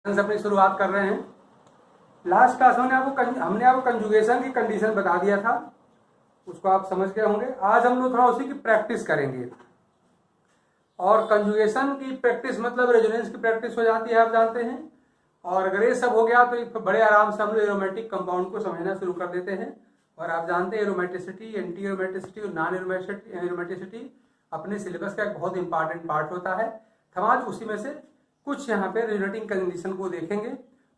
अपनी शुरुआत कर रहे हैं। लास्ट क्लास में हमने आपको कंजुगेशन की कंडीशन बता दिया था, उसको आप समझ गए होंगे। आज हम लोग थोड़ा उसी की प्रैक्टिस करेंगे। और कंजुगेशन की प्रैक्टिस मतलब रेजोनेंस की प्रैक्टिस हो जाती है, आप जानते हैं। और अगर ये सब हो गया तो बड़े आराम से हम लोग एरोमेटिक कंपाउंड को समझना शुरू कर देते हैं। और आप जानते हैं एरोमेटिसिटी, एंटी एरोमेटिसिटी और नॉन एरोमेटिसिटी अपने सिलेबस का एक बहुत इंपॉर्टेंट पार्ट होता है। हम आज उसी में से कुछ यहाँ पे रेजोनेटिंग कंडीशन को देखेंगे।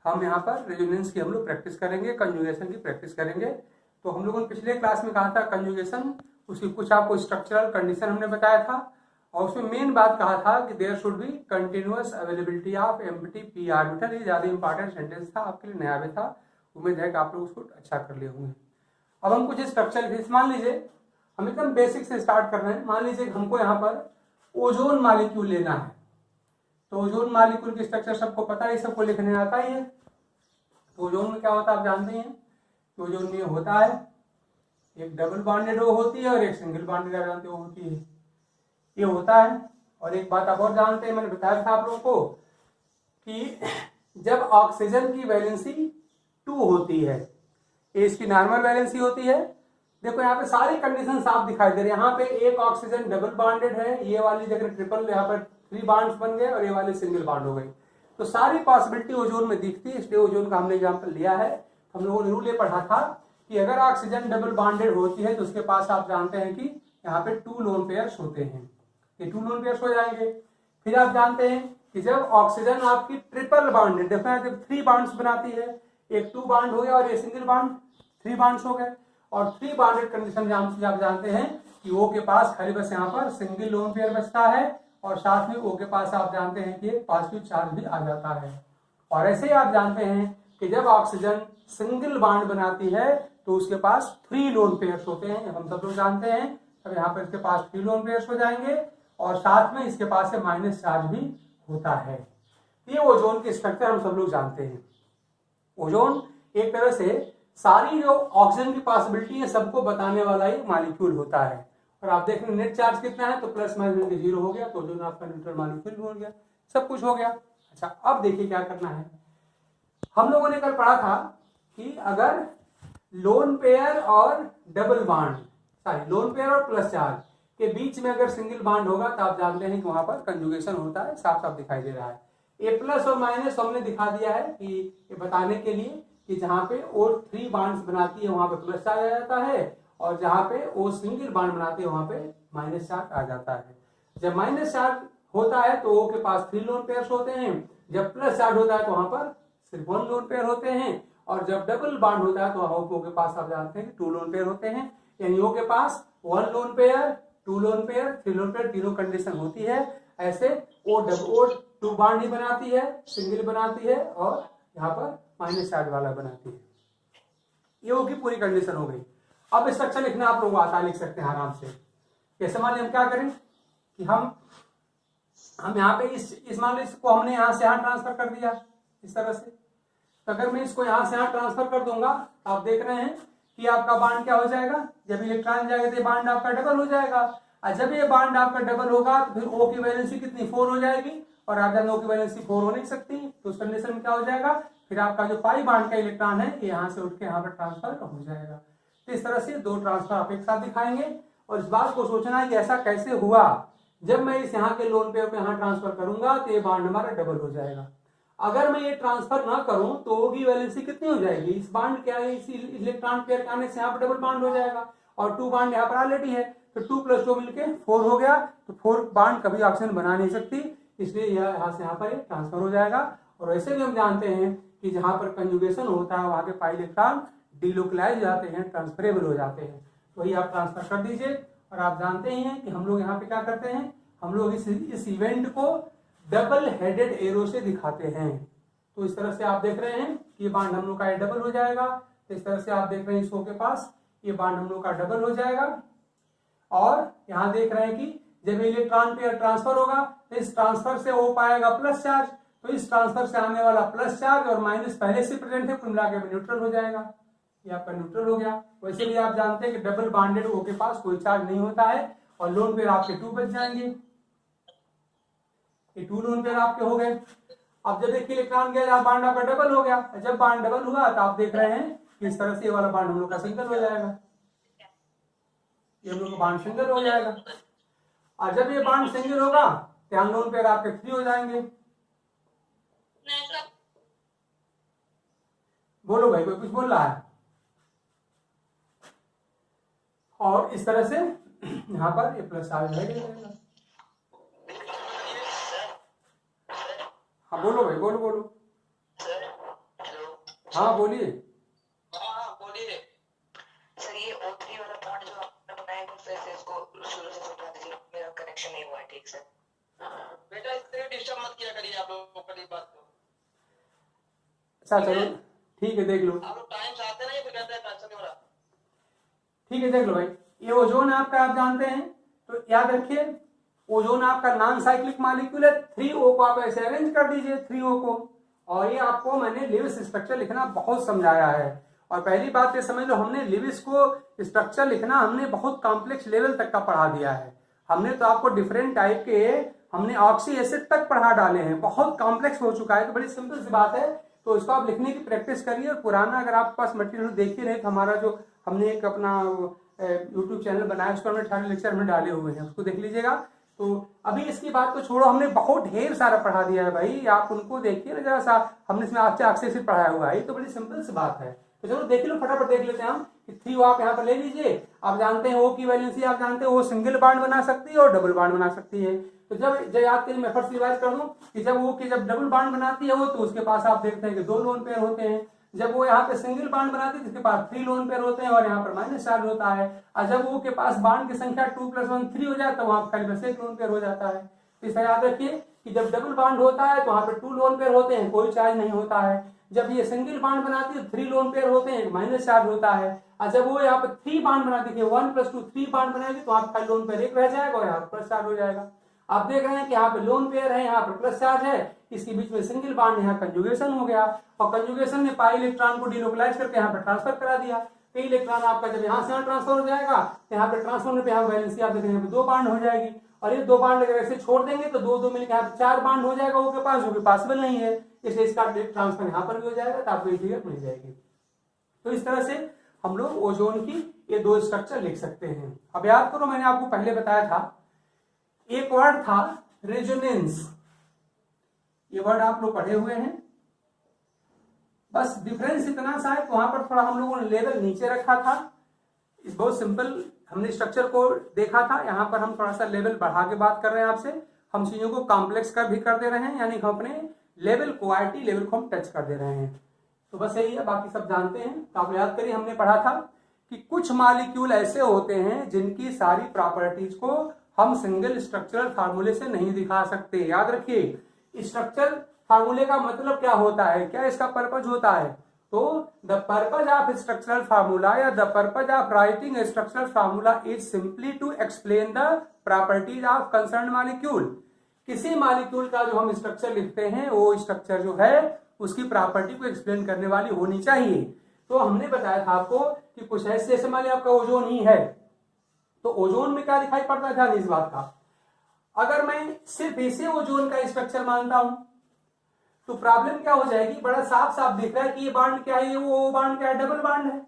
हम यहाँ पर रेजोनेंस की हम लोग प्रैक्टिस करेंगे, कंजुगेशन की प्रैक्टिस करेंगे। तो हम लोगों ने पिछले क्लास में कहा था कंजुगेशन, उसकी कुछ आपको स्ट्रक्चरल कंडीशन हमने बताया था। और उसमें मेन बात कहा था कि there should be continuous availability of empty p orbital. ये ज्यादा इंपॉर्टेंट सेंटेंस था, आपके लिए नया भी था। उम्मीद है कि आप लोग उसको अच्छा कर लिए होंगे। अब हम कुछ स्ट्रक्चर, मान लीजिए हम एकदम बेसिक से स्टार्ट कर रहे हैं। मान लीजिए हमको यहाँ पर ओजोन मॉलिक्यूल लेना है। तो ओजोन मॉलिक्यूल की स्ट्रक्चर सबको पता है, सबको लिखने आता ही है। तो ओजोन में क्या होता है आप जानते हैं। तो ओजोन में होता है एक डबल बॉन्डेड ओ होती है और एक सिंगल बॉन्डेड आप जानते हो होती है, ये होता है। और एक बात आप और जानते हैं, मैंने बताया था आप लोगों को कि जब ऑक्सीजन की वैलेंसी 2 होती है, इसकी नॉर्मल वैलेंसी होती है। देखो यहाँ पे सारी कंडीशन साफ दिखाई दे रही है। यहाँ पे एक ऑक्सीजन डबल बॉन्डेड है, ये वाली जगह ट्रिपल, यहाँ पर 3 बॉन्ड्स बन गए और ये वाले सिंगल बॉन्ड हो गई। तो सारी पॉसिबिलिटी ओजोन में दिखती है, इसलिए ओजोन का हमने एग्जाम्पल लिया है। हम लोगों ने रूल ये पढ़ा था कि अगर ऑक्सीजन डबल बॉन्डेड होती है तो उसके पास आप जानते हैं कि यहाँ पे 2 लोन पेयर्स होते हैं, ये 2 लोन पेयर्स हो जाएंगे। फिर आप जानते हैं कि जब ऑक्सीजन आपकी ट्रिपल बॉन्डेड, देखो यहाँ 3 बॉन्ड्स बनाती है, एक 2 बॉन्ड हो गया और ये सिंगल बॉन्ड 3 बॉन्ड्स हो गए। और 3 बॉन्डेड कंडीशन आप जानते हैं कि ओ के पास खाली बस यहाँ पर सिंगल लोन पेयर बचता है और साथ में ओ के पास आप जानते हैं कि पॉजिटिव चार्ज भी आ जाता है। और ऐसे ही आप जानते हैं कि जब ऑक्सीजन सिंगल बॉन्ड बनाती है तो उसके पास 3 लोन पेयर्स होते हैं, हम सब लोग जानते हैं। अब यहाँ पर इसके पास 3 लोन पेयर्स हो जाएंगे और साथ में इसके पास से माइनस चार्ज भी होता है। ये ओजोन की स्ट्रक्चर हम सब लोग जानते हैं। ओजोन एक तरह से सारी जो ऑक्सीजन की पॉसिबिलिटी है सबको बताने वाला ही मॉलिक्यूल होता है। और आप देख रहे नेट चार्ज कितना है, तो प्लस माइनस 0 हो गया, तो ओजोन आपका न्यूट्रल मॉलिक्यूल हो गया, सब कुछ हो गया। अच्छा, अब देखिए क्या करना है। हम लोगों ने कल पढ़ा था कि अगर लोन पेयर और double bond, sorry lone pair और प्लस चार्ज के बीच में अगर सिंगल बॉन्ड होगा तो आप जानते हैं कि वहां पर कंजुगेशन होता है, साफ साफ दिखाई दे रहा है। ए प्लस और माइनस हमने दिखा दिया है कि ये बताने के लिए कि जहां पे ओ 3 बॉन्ड्स बनाती है वहां पे प्लस चार्ज आ जाता है और जहां पे ओ सिंगल बॉन्ड बनाती है वहां पे माइनस चार्ज आ जाता है। जब माइनस चार्ज होता है तो ओ के पास 3 लोन पेयर्स होते हैं, जब प्लस चार्ज होता है तो वहां पर सिर्फ 1 लोन पेयर होते हैं, और जब डबल बॉन्ड होता है तो ओ के पास आप जानते हैं 2 लोन पेयर होते हैं। यानी ओ के पास 1 lone pair, 2 lone pair, 3 lone pair, तीनों कंडीशन होती है। ऐसे ओ 2 बॉन्ड ही बनाती है, सिंगल बनाती है और यहाँ पर माइनस चार्ज वाला बनाती है। ये होगी पूरी कंडीशन हो गई। अब स्ट्रक्चर लिखना आप लोग आता लिख सकते हैं आराम से। जैसे मान लीजिए हम क्या करें कि हम यहाँ पे इस मान लीजिए इसको हमने यहाँ से यहाँ ट्रांसफर कर दिया इस तरह से। तो अगर मैं इसको यहाँ से यहाँ ट्रांसफर कर दूंगा, आप देख रहे हैं कि आपका बॉन्ड क्या हो जाएगा, जब इलेक्ट्रॉन जाएगा तो बॉन्ड आपका डबल हो जाएगा। और जब ये बॉन्ड आपका डबल होगा तो फिर ओ की वैलेंसी कितनी 4 हो जाएगी, और आप जानते हो की वैलेंसी 4 हो नहीं सकती। तो उस कंडीशन में क्या हो जाएगा, फिर आपका जो पाई बॉन्ड का इलेक्ट्रॉन है ये यहाँ से उठ के यहाँ पर ट्रांसफर हो जाएगा। तो इस तरह से 2 ट्रांसफर आप एक साथ दिखाएंगे। और इस बात को सोचना है कि ऐसा कैसे हुआ, जब मैं इस यहाँ के लोन पेयर को यहाँ ट्रांसफर करूंगा तो ये बॉन्ड हमारा डबल हो जाएगा। अगर मैं ये ट्रांसफर ना करूं तो ओ की वैलेंसी कितनी हो जाएगी, इस बॉन्ड क्या है, इस इलेक्ट्रॉन पेयर के आने से यहाँ पर डबल बॉन्ड हो जाएगा और 2 बॉन्ड यहाँ पर ऑलरेडी है, तो 2 + 2 मिलके 4 हो गया। तो 4 बॉन्ड कभी ऑक्सीजन बना नहीं सकती, इसलिए यहाँ से यहाँ पर ट्रांसफर हो जाएगा। और वैसे भी हम जानते हैं कि जहां पर कंजुगेशन होता है वहां के पाई इलेक्ट्रॉन डिलोकलाइज हो जाते हैं, ट्रांसफरेबल हो जाते हैं। तो वही आप ट्रांसफर कर दीजिए। और आप जानते ही हैं कि हम लोग यहाँ पे क्या करते हैं, हम लोग इस इवेंट को डबल हेडेड एरो से दिखाते हैं। तो इस तरह से आप देख रहे हैं कि ये बॉन्ड हम लोग का डबल हो जाएगा। तो इस तरह से आप देख रहे हैं इसको के पास ये बॉन्ड हम लोग का डबल हो जाएगा। और यहाँ देख रहे हैं कि जब इलेक्ट्रॉन पेयर ट्रांसफर होगा तो इस ट्रांसफर से ओ पाएगा प्लस चार्ज, तो इस ट्रांसफर से आने वाला प्लस चार्ज और माइनस पहले से प्रेजेंट है, कुल मिला के न्यूट्रल हो जाएगा। ये आपका न्यूट्रल हो गया। वैसे भी आप जानते हैं कि डबल बॉन्डेड ओ के पास कोई चार्ज नहीं होता है और लोन पेयर आपके 2 बच जाएंगे, ये 2 लोन पेयर आपके हो गए। अब जब एक इलेक्ट्रॉन गया जहाँ बांड आपका डबल हो गया, जब बांड डबल हुआ तो आप देख रहे हैं कि इस तरह से ये वाला बांड हम लोग का सिंगल हो जाएगा, ये हम लोग का बांड सिंगल हो जाएगा। और जब ये बांड सिंगल होगा तो अननोन पेयर आपके 3 हो जाएंगे। बोलो भाई, कोई कुछ बोल रहा है? और इस तरह से यहाँ पर ये प्लस आ जाएगा। हाँ बोलो भाई, बोलो बोलो। हाँ बोलिए। बोलिए सर। ये O3 वाला पॉइंट जो आपने बनाया है फिर से इसको शुरू से समझा दीजिए, मेरा कनेक्शन नहीं हुआ है ठीक से। बेटा इससे डिस्टर्ब मत किया करिए आप लोगों को बात को। अच्छा चलो ठीक है, देख लो। आप लोग टाइम से आते नहीं फिर कहते हैं टेंशन नहीं हो रहा। ठीक है देख लो भाई, ये ओजोन आपका आप जानते हैं, तो याद रखिए ओजोन आपका नॉन साइक्लिक मॉलिक्यूल है। 3O को आप ऐसे अरेंज कर दीजिए, 3O को। और ये आपको मैंने लिविस स्ट्रक्चर लिखना बहुत समझाया है। और पहली बात ये समझ लो, हमने लिविस को स्ट्रक्चर लिखना हमने बहुत कॉम्प्लेक्स लेवल तक का पढ़ा दिया है। हमने तो आपको डिफरेंट टाइप के हमने ऑक्सी एसिड तक पढ़ा डाले हैं, बहुत कॉम्प्लेक्स हो चुका है। तो बड़ी सिंपल सी बात है, तो इसको आप लिखने की प्रैक्टिस करिए। और पुराना अगर आपके पास मटेरियल देखिए रहे तो हमारा जो हमने एक अपना यूट्यूब चैनल बनाया उसको हमने 18 लेक्चर में डाले हुए हैं, उसको देख लीजिएगा। तो अभी इसकी बात को छोड़ो, हमने बहुत ढेर सारा पढ़ा दिया है भाई, आप उनको देखिए ना जरा सा। हमने इसमें ऑक्सी एसिड पढ़ाया हुआ है, तो बड़ी सिंपल सी बात है। तो चलो देख लो, फटाफट देख लेते हैं हम कि 3O आप यहाँ पर ले लीजिए। आप जानते हैं O की वैलेंसी आप जानते हैं, वो सिंगल बॉन्ड बना सकती है और डबल बॉन्ड बना सकती है। तो जब याद करिए, मैं फर्स्ट रिवाइज कर दूं कि जब वो जब डबल बॉन्ड बनाती है वो, तो उसके पास आप देखते हैं कि 2 लोन पेयर होते हैं। जब वो यहाँ पे सिंगल बॉन्ड बनाती है जिसके पास 3 लोन पेयर होते हैं और यहाँ पर माइनस चार्ज होता है। और जब वो के पास बॉन्ड की संख्या 2 + 1 3 हो जाए तो वहां पर बस 1 लोन पेयर हो जाता है। तो इसे याद रखिए कि जब डबल बॉन्ड होता है तो वहां पर 2 लोन पेयर होते हैं, कोई चार्ज नहीं होता है। जब ये सिंगल बॉन्ड बनाती है 3 लोन पेयर होते हैं, माइनस चार्ज होता है। और जब वो यहाँ पर 3 बॉन्ड बनाती है, 1 + 2 3 बॉन्ड बनाएगी, तो आपका लोन पेयर 1 रह जाएगा और यहाँ पर प्लस चार्ज हो जाएगा। आप देख रहे हैं कि यहाँ पे लोन पेयर है, यहाँ पर प्लस चार्ज है, इसके बीच में सिंगल बॉन्ड, यहाँ कंजुगेशन हो गया। और कंजुगेशन ने पाई इलेक्ट्रॉन को डिलोकलाइज करके यहाँ पर ट्रांसफर करा दिया। तो इलेक्ट्रॉन आपका जब यहाँ से यहाँ ट्रांसफर हो जाएगा तो यहाँ पे ट्रांसफर पे यहाँ वैलेंसी आप देख रहे हैं 2 बॉन्ड हो जाएगी। और ये 2 बॉन्ड अगर ऐसे छोड़ देंगे तो 2 मिलकर यहाँ पे 4 बॉन्ड हो जाएगा वो के पास, जो कि पॉसिबल नहीं है, इसलिए इसका ट्रांसफर यहाँ पर भी हो जाएगा, तो आपको ये फिगर मिल जाएगी। तो इस तरह से हम लोग ओजोन की ये 2 स्ट्रक्चर लिख सकते हैं। अब याद करो, मैंने आपको पहले बताया था एक वर्ड था रेजोनेंस, ये वर्ड आप लोग पढ़े हुए हैं। बस डिफरेंस इतना सा है, तो वहां पर थोड़ा हम लोगों ने लेवल नीचे रखा था। इस बहुत सिंपल हमने स्ट्रक्चर को देखा था, यहाँ पर हम थोड़ा सा लेवल बढ़ा के बात कर रहे हैं आपसे। हम चीजों को कॉम्प्लेक्स कर भी कर दे रहे हैं, यानी हम अपने लेवल को आईटी लेवल को हम टच कर दे रहे हैं। तो बस यही है, बाकी सब जानते हैं। तो आप याद करिए, हमने पढ़ा था कि कुछ मॉलिक्यूल ऐसे होते हैं जिनकी सारी प्रॉपर्टीज को हम सिंगल स्ट्रक्चरल फार्मूले से नहीं दिखा सकते। याद रखिए, स्ट्रक्चर फार्मूले का मतलब क्या होता है, क्या इसका पर्पज होता है। तो the purpose of structural formula या the purpose of writing structural formula is simply to explain the properties of concern molecule. किसी मॉलिक्यूल का जो हम स्ट्रक्चर लिखते हैं वो स्ट्रक्चर जो है उसकी प्रॉपर्टी को एक्सप्लेन करने वाली होनी चाहिए। तो हमने बताया था आपको कि कुछ ऐसे जैसे मान लिया आपका ओजोन ही है, तो ओजोन में क्या दिखाई पड़ता है, ध्यान इस बात का। अगर मैं सिर्फ इसे ओजोन का स्ट्रक्चर मानता हूं तो प्रॉब्लम क्या हो जाएगी, बड़ा साफ साफ दिख रहा है कि ये बॉन्ड क्या है, ये ओ बॉन्ड क्या है, डबल बॉन्ड है,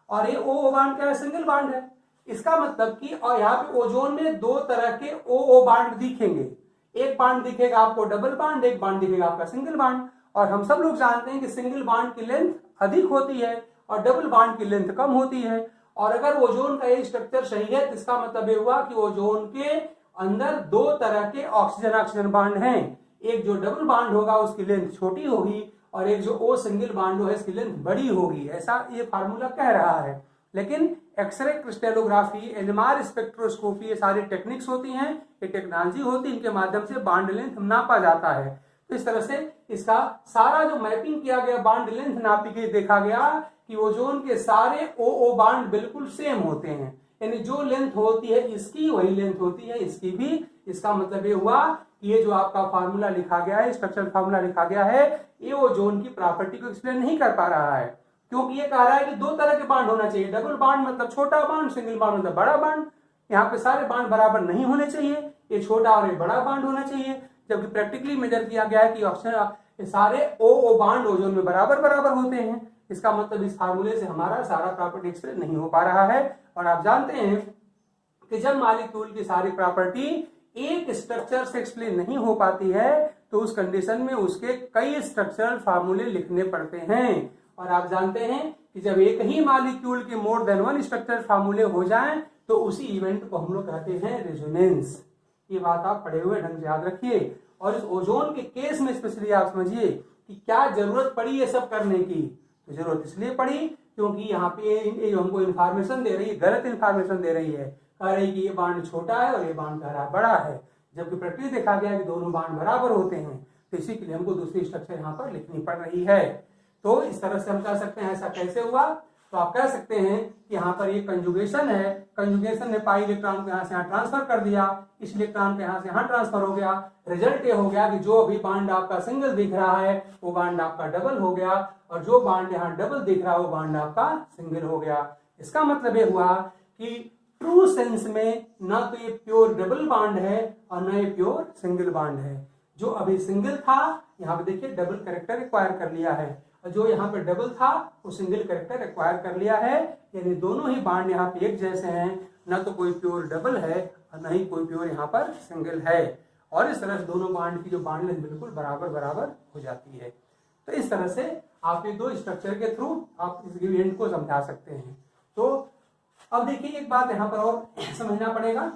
और ये ओ बॉन्ड क्या है, सिंगल बॉन्ड है। इसका मतलब कि और यहाँ पे ओजोन में 2 तरह के ओ बॉन्ड दिखेंगे। एक बॉन्ड दिखेगा आपको डबल बॉन्ड, एक बॉन्ड दिखेगा आपका सिंगल बॉन्ड। और हम सब लोग जानते हैं कि सिंगल बॉन्ड की लेंथ अधिक होती है और डबल बॉन्ड की लेंथ कम होती है। और अगर ओजोन का ये स्ट्रक्चर सही है तो इसका मतलब ये हुआ कि ओजोन के अंदर 2 तरह के ऑक्सीजन ऑक्सीजन बॉन्ड हैं। एक जो डबल बॉन्ड होगा उसकी लेंथ छोटी होगी और एक जो ओ सिंगल बॉन्ड है इसकी लेंथ बड़ी होगी, ऐसा ये फार्मूला कह रहा है। लेकिन एक्सरे क्रिस्टलोग्राफी, एनएमआर स्पेक्ट्रोस्कोपी, ये सारी टेक्निक्स होती हैं, ये टेक्नोलॉजी होती है, इनके माध्यम से बॉन्ड लेंथ नापा जाता है। तो इस तरह से इसका सारा जो मैपिंग किया गया, बॉन्ड लेंथ नापी गई, देखा गया कि ओजोन के सारे ओ बॉन्ड बिल्कुल सेम होते हैं, यानी जो लेंथ होती है इसकी वही लेंथ होती है इसकी भी। इसका मतलब ये हुआ कि ये जो आपका फार्मूला लिखा गया है, स्ट्रक्चरल फार्मूला लिखा गया है, ये ओजोन की प्रॉपर्टी को एक्सप्लेन नहीं कर पा रहा है, क्योंकि ये कह रहा है कि 2 तरह के बॉन्ड होना चाहिए। डबल बॉन्ड मतलब छोटा बॉन्ड, सिंगल बॉन्ड मतलब बड़ा बॉन्ड। यहाँ पे सारे बॉन्ड बराबर नहीं होने चाहिए, ये छोटा और ये बड़ा बॉन्ड होना चाहिए। जबकि प्रैक्टिकली मेजर किया गया है कि ऑक्सीजन ये सारे ओ बांड ओजोन में बराबर बराबर होते हैं। इसका मतलब इस फार्मूले से हमारा सारा प्रॉपर्टी एक्सप्लेन नहीं हो पा रहा है। और आप जानते हैं कि जब मॉलिक्यूल की सारी प्रॉपर्टी एक स्ट्रक्चर से एक्सप्लेन नहीं हो पाती है तो उस कंडीशन में उसके कई स्ट्रक्चरल फार्मूले लिखने पड़ते हैं। और आप जानते हैं कि जब एक ही मॉलिक्यूल के मोर देन वन स्ट्रक्चरल फार्मूले हो जाएं तो उसी इवेंट को हम लोग कहते हैं रेजोनेंस। ये बात आप पढ़े हुए ढंग से याद रखिए। और इस ओजोन के केस में स्पेशली आप समझिए कि क्या जरूरत पड़ी ये सब करने की। तो जरूरत इसलिए पड़ी क्योंकि यहाँ पे हमको इन्फॉर्मेशन दे रही है, गलत इन्फॉर्मेशन दे रही है, कह रही कि ये बांड छोटा है और ये बांड कह रहा बड़ा है, जबकि प्रैक्टिस देखा गया कि दोनों बांड बराबर होते हैं। तो इसी के लिए हमको दूसरी स्ट्रक्चर यहाँ पर लिखनी पड़ रही है। तो इस तरह से हम कह सकते हैं ऐसा कैसे हुआ। तो आप कह सकते हैं कि यहाँ पर ये कंजुगेशन है, कंजुगेशन ने पाई इलेक्ट्रॉन को यहाँ से यहाँ ट्रांसफर कर दिया, इस इलेक्ट्रॉन को यहाँ से यहाँ ट्रांसफर हो गया। रिजल्ट ये हो गया कि जो अभी बांड आपका सिंगल दिख रहा है वो बांड आपका डबल हो गया, और जो बांड यहाँ डबल दिख रहा है वो बांड आपका सिंगल हो गया। इसका मतलब ये हुआ कि ट्रू सेंस में ना तो ये प्योर डबल बांड है और ना ये प्योर सिंगल बांड है। जो अभी सिंगल था यहाँ पे देखिए डबल कैरेक्टर एक्वायर कर लिया है, और जो यहाँ पे डबल था वो सिंगल कैरेक्टर एक्वायर कर लिया है। यानी दोनों ही बांड यहाँ पे एक जैसे हैं, ना तो कोई प्योर डबल है और ना ही कोई प्योर यहाँ पर सिंगल है। और इस तरह से दोनों बांड की जो बांड लेंथ बिल्कुल बराबर बराबर हो जाती है। तो इस तरह से आप ये दो स्ट्रक्चर के थ्रू आप इस इवेंट को समझा सकते हैं। तो अब देखिए एक बात यहाँ पर और समझना पड़ेगा,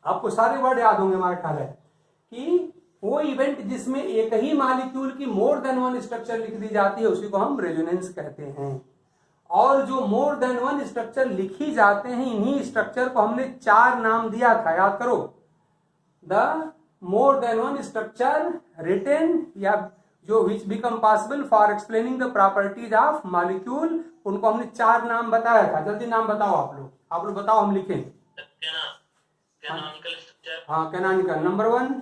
आपको सारे वर्ड याद होंगे हमारा ख्याल है कि वो इवेंट जिसमें एक ही मॉलिक्यूल की मोर देन वन स्ट्रक्चर लिख दी जाती है उसी को हम रेजोनेंस कहते हैं। और जो मोर देन वन स्ट्रक्चर लिखी जाते हैं इन्हीं स्ट्रक्चर को हमने 4 नाम दिया था, याद करो। The more than one structure written या जो which become possible for explaining the properties of molecule, उनको हमने 4 नाम बताया था। जल्दी नाम बताओ आप लोग बताओ, हम लिखें। हाँ, कैनोनिकल नंबर 1,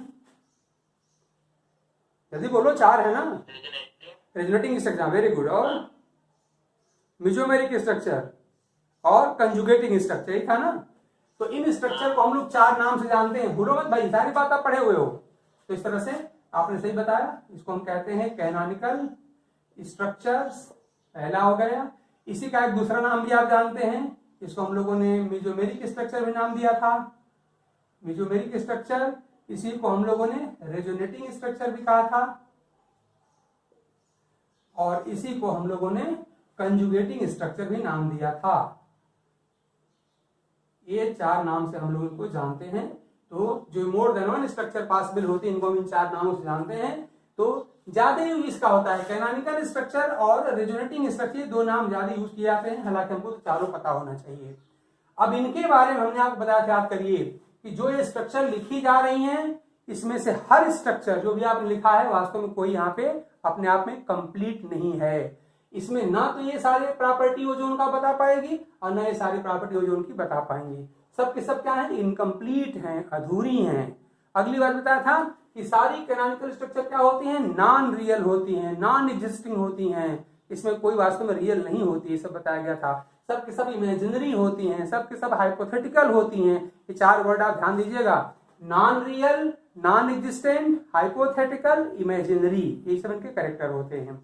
जल्दी बोलो, 4 है ना। Resonating structure, very good. और मेसोमेरिक स्ट्रक्चर और कंजुगेटिंग स्ट्रक्चर, ही था ना। तो इन स्ट्रक्चर को हम लोग 4 नाम से जानते हैं, भूलो मत भाई, सारी बात आप पढ़े हुए हो। तो इस तरह से आपने सही बताया, इसको हम कहते हैं कैनोनिकल स्ट्रक्चर्स, पहला हो गया। इसी का एक दूसरा नाम भी आप जानते हैं, इसको हम लोगों ने मेसोमेरिक स्ट्रक्चर भी नाम दिया था, मेसोमेरिक स्ट्रक्चर। इसी को हम लोगों ने रेजोनेटिंग स्ट्रक्चर भी कहा था, और इसी को हम लोगों ने कंजुगेटिंग स्ट्रक्चर भी नाम दिया था। ये 4 नाम से हम लोग इनको जानते हैं। तो जो मोर देन वन स्ट्रक्चर पॉसिबल होती है इनको हम इन 4 नामों से जानते हैं। तो ज्यादा यूज इसका होता है, कैनोनिकल स्ट्रक्चर और रेजोनेटिंग स्ट्रक्चर, 2 नाम ज्यादा यूज किए जाते हैं। हालांकि हमको तो चारों पता होना चाहिए। अब इनके बारे में हमने आपको बताया था, याद करिए कि जो ये स्ट्रक्चर लिखी जा रही हैं इसमें से हर स्ट्रक्चर जो भी आपने लिखा है वास्तव में कोई यहाँ पे अपने आप में कंप्लीट नहीं है। इसमें ना तो ये सारे प्रॉपर्टी ओजोन का बता पाएगी और ना ये सारी प्रॉपर्टी ओजोन की बता पाएंगी। सब के सब क्या है, इनकम्प्लीट हैं, अधूरी हैं। अगली बार बताया था कि सारी कैनोनिकल स्ट्रक्चर क्या होती हैं, नॉन रियल होती हैं, नॉन एग्जिस्टिंग होती हैं। इसमें कोई वास्तव में रियल नहीं होती, ये सब बताया गया था। सब के सब इमेजिनरी होती हैं, सब के सब हाइपोथेटिकल होती हैं। ये 4 वर्ड आप ध्यान दीजिएगा, non real, non existent, hypothetical, imaginary, ये सब इनके कैरेक्टर होते हैं।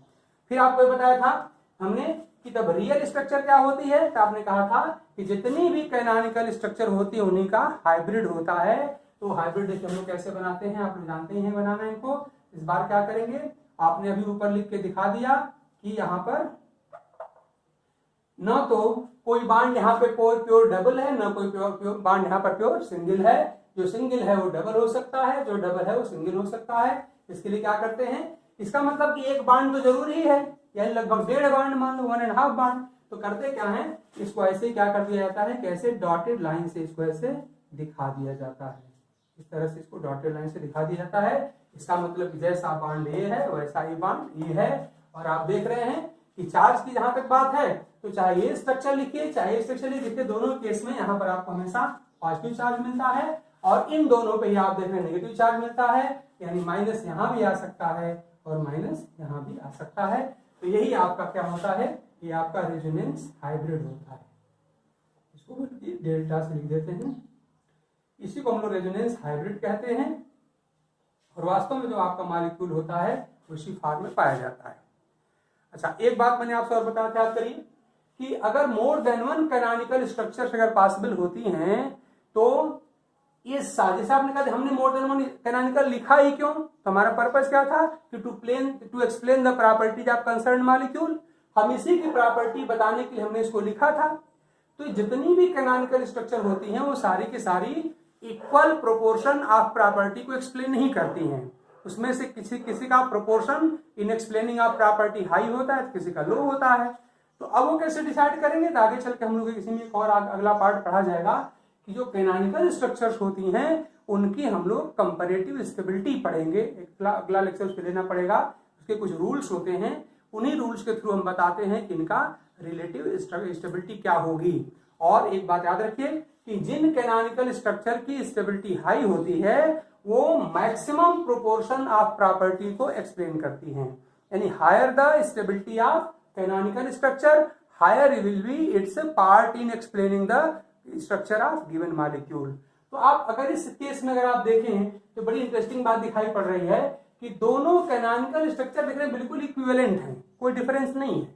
फिर आपको बताया था हमने कि तब रियल स्ट्रक्चर क्या होती है, तो आपने कहा था कि जितनी भी कैनोनिकल स्ट्रक्चर होती है उन्हीं का हाइब्रिड होता है। तो हाइब्रिड देखिए हम लोग कैसे बनाते हैं, आप लोग जानते हैं बनाना इनको। इस बार क्या करेंगे, आपने अभी ऊपर लिख के दिखा दिया कि यहाँ पर न तो कोई बांड यहाँ पे प्योर डबल है, न कोई प्योर बांड यहाँ पर प्योर सिंगल है। जो सिंगल है वो डबल हो सकता है, जो डबल है वो सिंगल हो सकता है। इसके लिए क्या करते हैं, इसका मतलब कि एक बांड तो जरूर ही है, यानी लगभग 1.5 बांड मान लो, 1.5 बांड। तो करते क्या है, इसको ऐसे क्या कर दिया जाता है, कैसे डॉटेड लाइन से इसको ऐसे दिखा दिया जाता है। इस तरह से इसको डॉटेड लाइन से दिखा दिया जाता है। इसका मतलब कि जैसा बांड ए है वैसा ही बांड ए है। और आप देख रहे हैं कि चार्ज की जहां तक बात है तो चाहे ये स्ट्रक्चर लिखिए चाहे स्ट्रक्चर लिखिए, दोनों केस में यहाँ पर आपको हमेशा पॉजिटिव चार्ज मिलता है, और इन दोनों पे ही आप देख रहे हैं नेगेटिव चार्ज मिलता है। यानी माइनस यहाँ भी आ सकता है और माइनस यहाँ भी आ सकता है। तो यही आपका क्या होता है, ये आपका रेजोनेंस हाइब्रिड होता है। इसको भी डेल्टा से लिख देते हैं, इसी को हम लोग रेजोनेंस हाइब्रिड कहते हैं। और वास्तव में जो आपका मॉलिक्यूल होता है उसी फॉर्म में पाया जाता है। अच्छा, एक बात मैंने आपसे और बताया था, याद करिए कि अगर मोर देन वन कैनोनिकल स्ट्रक्चर्स अगर पॉसिबल होती हैं तो ये जैसे आपने कहा हमने मोर देन वन कैनोनिकल लिखा ही क्यों, तो हमारा पर्पस क्या था कि to explain the properties of concern molecule. हम इसी की प्रॉपर्टी बताने के लिए हमने इसको लिखा था। तो जितनी भी कैनोनिकल स्ट्रक्चर होती हैं वो सारी की सारी इक्वल प्रोपोर्शन ऑफ प्रॉपर्टी को एक्सप्लेन नहीं करती हैं। उसमें से किसी का proportion in explaining of property high होता है, किसी का लो होता है। तो अब वो कैसे डिसाइड करेंगे, तो आगे चल के हम लोग किसी में एक और अगला पार्ट पढ़ा जाएगा कि जो कैनोनिकल स्ट्रक्चर्स होती हैं उनकी हम लोग कंपैरेटिव स्टेबिलिटी पढ़ेंगे। एक अगला लेक्चर उसके लेना पड़ेगा। उसके कुछ रूल्स होते हैं, उन्हीं रूल्स के थ्रू हम बताते हैं कि इनका रिलेटिव स्टेबिलिटी क्या होगी। और एक बात याद रखिए कि जिन कैनोनिकल स्ट्रक्चर की स्टेबिलिटी हाई होती है वो मैक्सिमम प्रोपोर्शन ऑफ प्रॉपर्टी को एक्सप्लेन करती हैं। यानी higher the stability of canonical structure, higher will be its part in explaining the structure of given molecule. तो आप अगर इस केस में अगर आप देखें तो बड़ी इंटरेस्टिंग बात दिखाई पड़ रही है कि दोनों कैनोनिकल स्ट्रक्चर देख रहे हैं बिल्कुल इक्विवेलेंट है, कोई डिफरेंस नहीं है।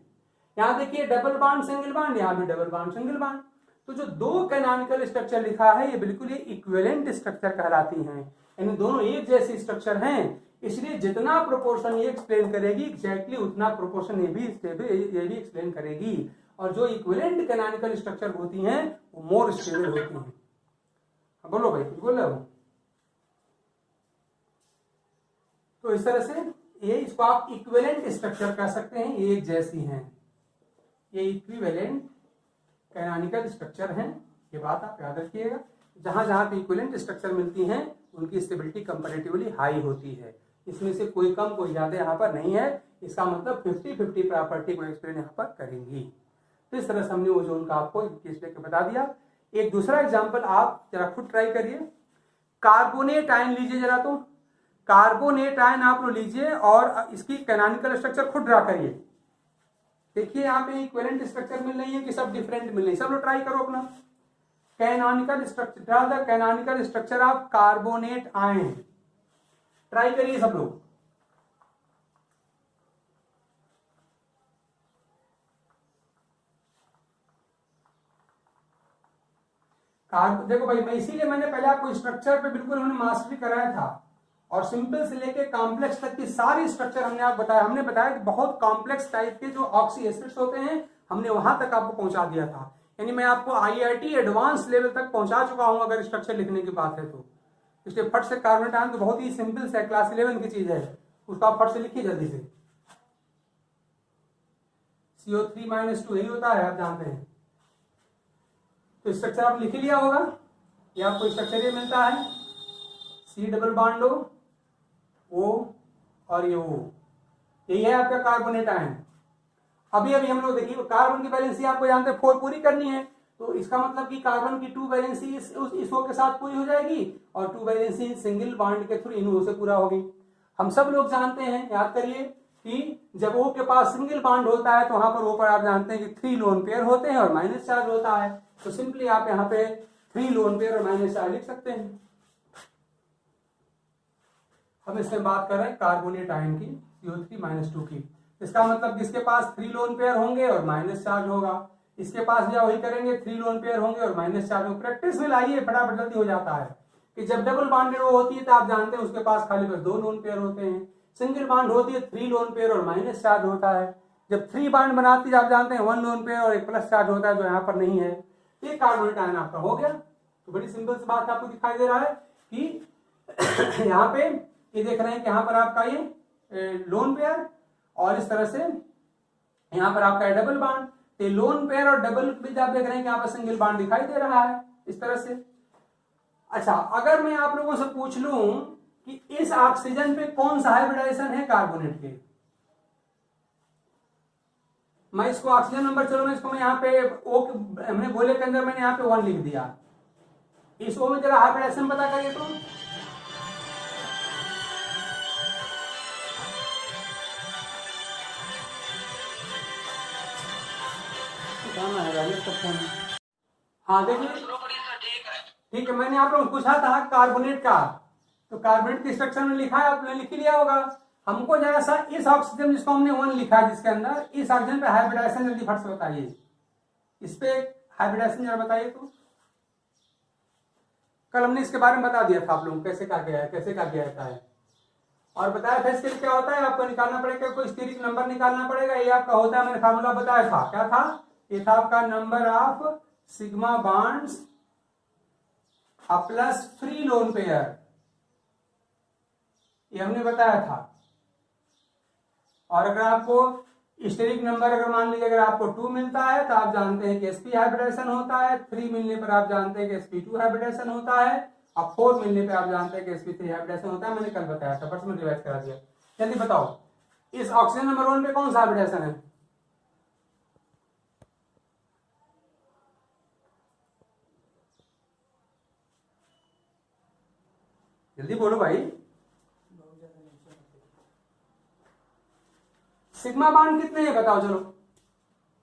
यहाँ देखिए डबल बॉन्ड सिंगल बॉन्ड, यहाँ भी डबल बॉन्ड सिंगल बॉन्ड। तो जो दो कैनोनिकल स्ट्रक्चर लिखा है ये बिल्कुल इक्विवेलेंट स्ट्रक्चर कहलाती हैं, यानी दोनों एक जैसे स्ट्रक्चर हैं। इसलिए जितना प्रोपोर्शन ये एक्सप्लेन करेगी एग्जैक्टली उतना प्रोपोर्शन ये भी एक्सप्लेन करेगी। और जो इक्विवेलेंट कैनोनिकल स्ट्रक्चर होती हैं वो मोर स्टेबल होती हैं। बोलो भाई, बोलो। तो इस तरह से ये इसको आप इक्विवेलेंट स्ट्रक्चर कह सकते हैं, ये एक जैसी हैं, ये इक्विवेलेंट कैनोनिकल स्ट्रक्चर हैं। ये बात आप याद रखिएगा। जहां जहां पे इक्विवेलेंट स्ट्रक्चर मिलती हैं उनकी स्टेबिलिटी कंपैरेटिवली हाई होती है। इसमें से कोई कम कोई ज्यादा यहाँ पर नहीं है। इसका मतलब 50-50 प्रॉपर्टी को एक्सप्लेन यहाँ पर करेंगी। तो इस तरह से हमने वो जो उनका आपको केस लेकर बता दिया। एक दूसरा एग्जाम्पल आप जरा खुद ट्राई करिए। कार्बोनेट आयन लीजिए जरा, तो कार्बोनेट आयन आप लोग लीजिए और इसकी कैनोनिकल स्ट्रक्चर खुद ड्रा करिए। देखिए यहाँ पे इक्विवेलेंट स्ट्रक्चर मिल रही है कि सब डिफरेंट मिल रही है। सब लोग ट्राई करो अपना canonical structure, draw the canonical structure of carbonate ion. Try करिए सब लोग। देखो भाई, मैं इसीलिए मैंने पहले आपको स्ट्रक्चर पे बिल्कुल हमने मास्टरी कराया था और सिंपल से लेके कॉम्प्लेक्स तक की सारी स्ट्रक्चर हमने आपको बताया। हमने बताया कि बहुत कॉम्प्लेक्स टाइप के जो ऑक्सी एसिड्स होते हैं हमने वहां तक आपको पहुंचा दिया था। यानी मैं आपको आईआईटी एडवांस लेवल तक पहुंचा चुका हूं अगर स्ट्रक्चर लिखने की बात है तो। इसलिए फट से कार्बोनेट आयन तो बहुत ही सिंपल से क्लास 11 की चीज है, उसको आप फट से लिखिए जल्दी से। CO3-2 यही होता है, आप जानते हैं। तो स्ट्रक्चर आप लिख लिया होगा। ये आपको स्ट्रक्चर ये मिलता है, C डबल बॉन्ड O और ये O, यही है आपका कार्बोनेट आयन। अभी हम लोग देखिए कार्बन की वैलेंसी आपको जानते हैं 4 पूरी करनी है, तो इसका मतलब कि कार्बन की 2 वैलेंसी इस O के साथ पूरी हो जाएगी और 2 वैलेंसी सिंगल बॉन्ड के थ्रू इन O से पूरा होगी। हम सब लोग जानते हैं, याद करिए कि जब O के पास सिंगल बॉन्ड होता है तो वहां पर O पर आप जानते हैं कि 3 लोन पेयर होते हैं और माइनस चार्ज होता है। तो सिंपली आप यहाँ पे 3 लोन पेयर और माइनस चार्ज लिख सकते हैं। हम इसमें बात कर रहे हैं कार्बोनेट आयन की CO3-2 की। इसका मतलब किसके पास 3 लोन पेयर होंगे और माइनस चार्ज होगा, इसके पास भी वही करेंगे, 3 लोन पेयर होंगे और माइनस चार्ज होगा। प्रैक्टिस में लाइए, फटाफट जल्दी हो जाता है कि जब डबल बॉन्डेड होती है तो आप जानते हैं उसके पास खाली बस 2 लोन पेयर होते हैं। सिंगल बॉन्ड होती है 3 लोन पेयर और माइनस चार्ज होता है। जब 3 बॉन्ड बनाती है आप जानते हैं 1 लोन पेयर और एक प्लस चार्ज होता है, जो यहाँ पर नहीं है। ये कार्बोनेट आयन आपका हो गया। तो बड़ी सिंपल सी बात आपको दिखाई दे रहा है कि यहाँ पे ये देख रहे हैं कि यहाँ पर आपका ये लोन पेयर और इस तरह से यहाँ पर आपका डबल बॉन्ड। ये लोन पेयर और डबल भी आप देख रहे हैं कि यहाँ पर सिंगल बॉन्ड दिखाई दे रहा है इस तरह से। अच्छा, अगर मैं आप लोगों से पूछ लूं कि इस ऑक्सीजन पे कौन सा हाइब्रिडाइजेशन है कार्बोनेट के, मैं इसको ऑक्सीजन नंबर, चलो मैं इसको मैं यहाँ पे O हमने बोले के अंदर मैंने यहाँ पे 1 लिख दिया। इस O में जरा हाइब्रिडाइजेशन पता करिए तो हाँ देखिए, ठीक है। मैंने आप लोगों को पूछा था कार्बोनेट का, तो कार्बोनेट के स्ट्रक्चर में लिखा है, आपने लिख लिया होगा। हमको जरा सा इस ऑक्सीजन जिसको हमने 1 लिखा है जिसके अंदर, इस ऑक्सीजन पे हाइब्रिडाइजेशन जल्दी फट से बताइए, इस पे हाइब्रिडाइजेशन जरा बताइए। तो कल हमने इसके बारे में बता दिया था आप लोगों को कैसे क्या किया है, कैसे क्या किया जाता है, और बताया था इसके लिए क्या होता है, आपको निकालना पड़ेगा, कोई स्टीरिक नंबर निकालना पड़ेगा। ये आपका होता है, मैंने फार्मूला बताया था, क्या था, ये था आपका number of sigma bonds plus free lone pair, ये हमने बताया था। और अगर आपको स्टेरिक नंबर अगर मान लीजिए अगर आपको 2 मिलता है तो आप जानते हैं कि sp हाइब्रिडेशन होता है, 3 मिलने पर आप जानते हैं कि sp2 हाइब्रिडेशन होता है, और 4 मिलने पर आप जानते हैं कि sp3 हाइब्रिडेशन होता है। मैंने कल बताया था, बस मैं रिवाइज करा दिया। जल्दी बताओ इस ऑक्सीजन नंबर 1 पे कौन सा हाइब्रिडेशन है? जल्दी बोलो भाई। सिग्मा बांड कितने हैं बताओ चलो।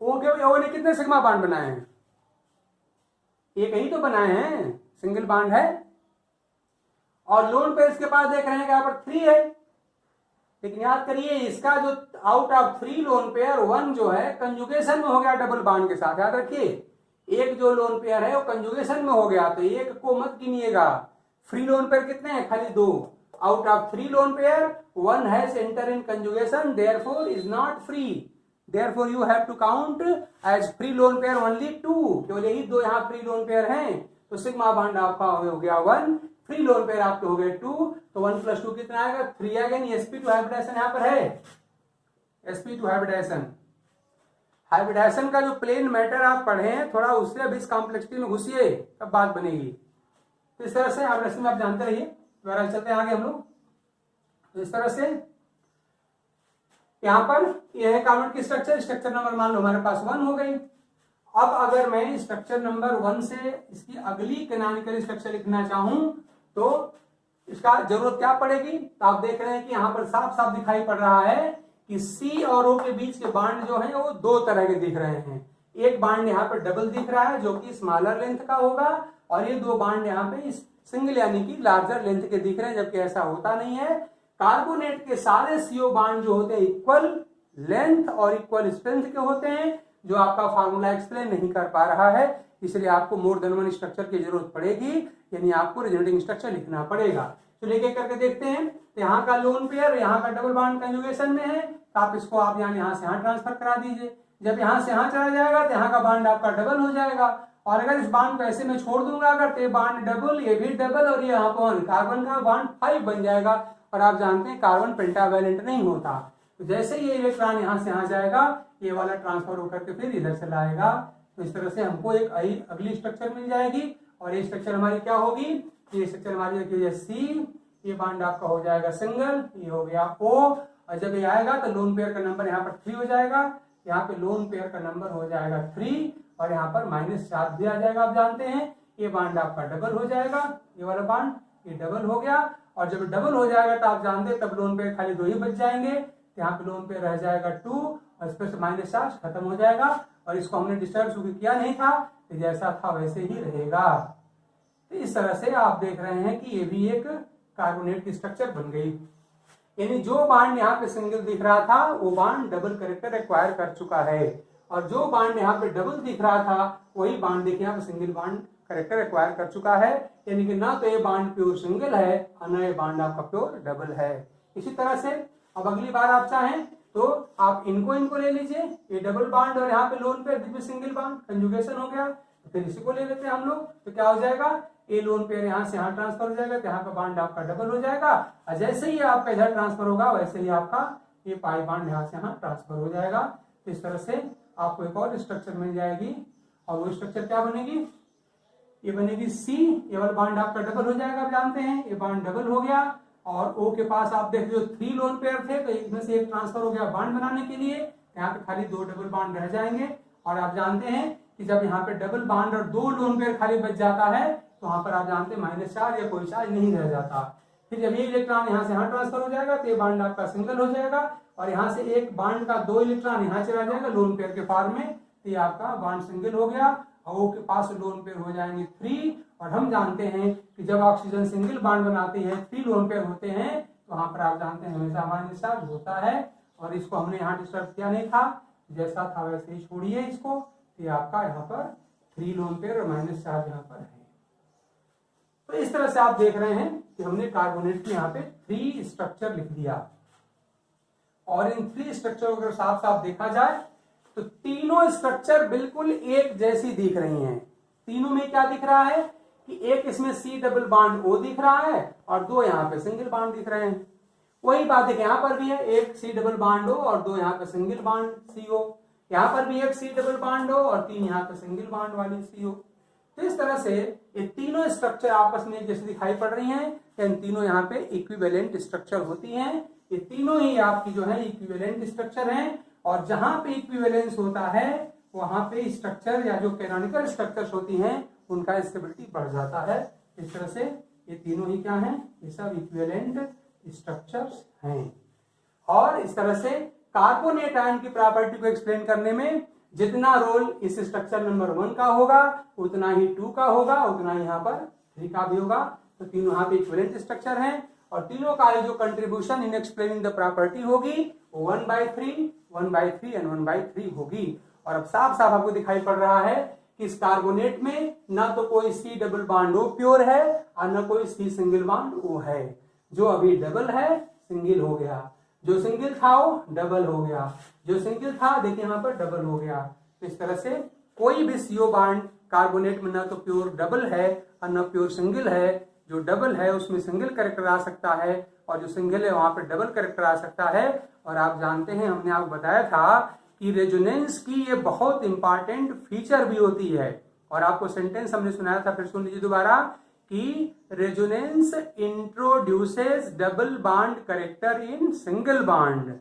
ओ ने कितने सिग्मा बांड बनाए हैं? एक ही तो बनाए हैं, सिंगल बांड है। और लोन पेयर्स के पास देख रहे हैं कि यहाँ पर 3 है, लेकिन याद करिए इसका जो आउट ऑफ 3 लोन पेयर 1 जो है कंजुगेशन में हो गया डबल बांड के साथ। याद रखिए एक जो लोन पेयर है वो कंजुगेशन में हो गया, तो एक को मत गिनिएगा। फ्री लोन पेयर कितने हैं? खाली 2। Out of 3 lone pair 1 has entered in conjugation, therefore is not free, therefore you have to count as free loan pair only 2। केवल यही 2 यहाँ फ्री लोन पेयर हैं, तो सिग्मा बॉन्ड आपका हो गया 1, फ्री लोन पेयर आपके हो गए 2, तो 1 + 2 कितना आएगा? 3 आएगा। sp2 हाइब्रिडेशन यहाँ पर है, sp2 हाइब्रिडेशन। हाइब्रिडेशन का जो प्लेन मैटर आप पढ़े हैं थोड़ा उससे अभी इस कॉम्प्लेक्सिटी में घुसिए तब बात बनेगी। तो इस तरह से हाइब्रिडेशन में आप जानते रहिए। दोबारा चलते हैं आगे हम लोग। तो इस तरह से यहां पर यह है कार्बन की स्ट्रक्चर नंबर मान लो हमारे पास 1 हो गई। अब अगर मैं स्ट्रक्चर नंबर 1 से इसकी अगली कैनोनिकल स्ट्रक्चर लिखना चाहूं तो इसका जरूरत क्या पड़ेगी? तो आप देख रहे हैं कि यहां पर साफ साफ दिखाई पड़ रहा है कि C और O के बीच के बांड जो है वो 2 तरह के दिख रहे हैं। एक बांड यहाँ पर डबल दिख रहा है जो कि स्मॉलर लेंथ का होगा, और ये 2 बांड यहाँ पे सिंगल यानी कि लार्जर लेंथ के दिख रहे हैं, जबकि ऐसा होता नहीं है। कार्बोनेट के सारे CO बांड जो होते हैं इक्वल लेंथ और इक्वल स्ट्रेंथ के होते हैं, जो आपका फार्मूला एक्सप्लेन नहीं कर पा रहा है, इसलिए आपको मोर देन 1 स्ट्रक्चर की जरूरत पड़ेगी, यानी आपको रिजल्टिंग स्ट्रक्चर लिखना पड़ेगा। तो लेके करके देखते हैं। तो यहाँ का लोन पेयर यहाँ का डबल बांड कंजुगेशन में है, तो आप इसको आप यहाँ से यहाँ ट्रांसफर करा दीजिए। जब यहाँ से यहाँ चला जाएगा तो यहाँ का बांड आपका डबल हो जाएगा, और अगर इस बांड को ऐसे में छोड़ दूंगा अगर तो ये बांड डबल, ये भी डबल, और ये यहाँ पर कार्बन का बांड 5 बन जाएगा। और आप जानते हैं कार्बन पेंटावैलेंट नहीं होता, तो जैसे ये इलेक्ट्रॉन यहाँ से यहाँ जाएगा ये वाला ट्रांसफर होकर के फिर इधर चला आएगा। तो इस तरह से हमको एक अगली स्ट्रक्चर मिल जाएगी, और ये स्ट्रक्चर हमारी क्या होगी? ये स्ट्रक्चर हमारी देखिए C, ये बांड आपका हो जाएगा सिंगल, ये हो गया O, और जब ये आएगा तो लोन पेयर का नंबर यहाँ पर 3 हो जाएगा, यहाँ पे लोन पेयर का नंबर हो जाएगा 3, और यहाँ पर -7 भी आ जाएगा। आप जानते हैं ये बांड आपका डबल हो जाएगा, ये वाला बांड ये डबल हो गया, और जब डबल हो जाएगा तो आप जानते हैं तब लोन पेयर खाली 2 ही बच जाएंगे। यहाँ पे लोन पेयर रह जाएगा 2, और इस पर से -7 खत्म हो जाएगा, और इसको हमने डिस्टर्ब किया नहीं था, तो जैसा था वैसे ही रहेगा। तो इस तरह से आप देख रहे हैं कि ये भी एक कार्बोनेट की स्ट्रक्चर बन गई, यानी जो बांड यहाँ पे सिंगल दिख रहा था वो बांड डबल कैरेक्टर एक्वायर कर चुका है, और जो बांड यहाँ पे डबल दिख रहा था वही बांड देखिए यहाँ पे सिंगल बांड कैरेक्टर एक्वायर कर चुका है, यानी कि ना तो ये बांड प्योर सिंगल है और ना ये बांड आपका प्योर डबल है। इसी तरह से अब अगली बार आप चाहें तो आप इनको ले लीजिए, ये डबल बांड और यहाँ पे लोन पेयर बीच में सिंगल बांड कंजुगेशन हो गया, तो फिर इसी को ले लेते हैं हम लोग। तो क्या हो जाएगा? ये लोन पेयर यहाँ से यहाँ ट्रांसफर हो जाएगा, तो यहाँ का बांड आपका डबल हो जाएगा, और जैसे ही आपका इधर ट्रांसफर होगा वैसे ही आपका ये पाई बांड यहाँ से यहाँ ट्रांसफर हो जाएगा। तो इस तरह से आपको एक और स्ट्रक्चर मिल जाएगी, और वो स्ट्रक्चर क्या बनेगी? ये बनेगी C, ये वाला बांड आपका डबल हो जाएगा। आप जानते हैं ये बांड डबल हो गया, और O के पास आप देख लो 3 लोन पेयर थे, तो एक में से एक ट्रांसफर हो गया बांड बनाने के लिए, यहाँ पे खाली 2 डबल बांड रह जाएंगे। और आप जानते हैं कि जब यहाँ पे डबल बांड और 2 लोन पेयर खाली बच जाता है तो वहां पर आप जानते हैं -4 या कोई चार्ज नहीं रह जाता। फिर जब ये इलेक्ट्रॉन यहाँ से यहाँ ट्रांसफर हो जाएगा तो ये बांड आपका सिंगल हो जाएगा, और यहाँ से एक बांड का 2 इलेक्ट्रॉन यहाँ चला जाएगा लोन पेयर के फॉर्म में, तो ये आपका बांड सिंगल हो गया, और O के पास लोन पेयर हो जाएंगे 3। और हम जानते हैं कि जब ऑक्सीजन सिंगल बांड बनाती है 3 लोन पेयर होते हैं, तो वहां पर आप जानते हैं हमेशा माइनस चार्ज होता है, और इसको हमने यहाँ डिस्टर्ब किया नहीं था, जैसा था वैसे ही छोड़िए इसको। ये आपका यहाँ पर 3 लोन पेयर और माइनस चार्ज यहाँ पर है। तो इस तरह से आप देख रहे हैं कि हमने कार्बोनेट में यहाँ पे 3 स्ट्रक्चर लिख दिया, और इन 3 स्ट्रक्चर को अगर साफ साफ देखा जाए तो तीनों स्ट्रक्चर बिल्कुल एक जैसी दिख रही हैं। तीनों में क्या दिख रहा है कि एक इसमें C डबल बॉन्ड O दिख रहा है और 2 यहाँ पे सिंगल बॉन्ड दिख रहे हैं। वही बात है यहाँ पर भी है, एक C डबल बॉन्ड O और 2 यहाँ पे सिंगल बॉन्ड CO। यहाँ पर भी एक C डबल बॉन्ड O और 3 यहाँ पे सिंगल बॉन्ड वाली CO। तो इस तरह से ये तीनों स्ट्रक्चर आपस में जैसे दिखाई पड़ रही हैं, इन तीनों यहाँ पे इक्विवेलेंट स्ट्रक्चर होती हैं। ये तीनों ही आपकी जो है इक्विवेलेंट स्ट्रक्चर हैं, और जहां पे इक्विवेलेंस होता है वहां पे स्ट्रक्चर या जो कैनोनिकल स्ट्रक्चर्स होती हैं उनका स्टेबिलिटी बढ़ जाता है। इस तरह से ये तीनों ही क्या हैं, ये सब इक्विवेलेंट स्ट्रक्चर्स हैं। और इस तरह से कार्बोनेट आयन की प्रॉपर्टी को एक्सप्लेन करने में जितना रोल इस स्ट्रक्चर नंबर 1 का होगा उतना ही 2 का होगा, उतना ही यहाँ पर 3 का भी होगा। तो तीनों यहाँ पे इक्विवेलेंट स्ट्रक्चर हैं, और तीनों का जो contribution in explaining the property होगी वो 1/3, 1/3 एंड 1/3 होगी। और अब साफ साफ आपको दिखाई पड़ रहा है कि इस कार्बोनेट में ना तो कोई C double bond O pure है और ना कोई C सिंगल बॉन्ड O है। जो अभी डबल है सिंगल हो गया, जो सिंगल था वो डबल हो गया, जो सिंगल था देखिए यहाँ पर डबल हो गया। तो इस तरह से कोई भी CO बॉन्ड कार्बोनेट में ना तो प्योर डबल है और ना प्योर सिंगल है। जो डबल है उसमें सिंगल कैरेक्टर आ सकता है, और जो सिंगल है वहां पर डबल कैरेक्टर आ सकता है। और आप जानते हैं हमने आपको बताया था कि रेजोनेंस की ये बहुत इंपॉर्टेंट फीचर भी होती है। और आपको सेंटेंस हमने सुनाया था, फिर सुन लीजिए दोबारा, कि resonance introduces double bond character in single bond.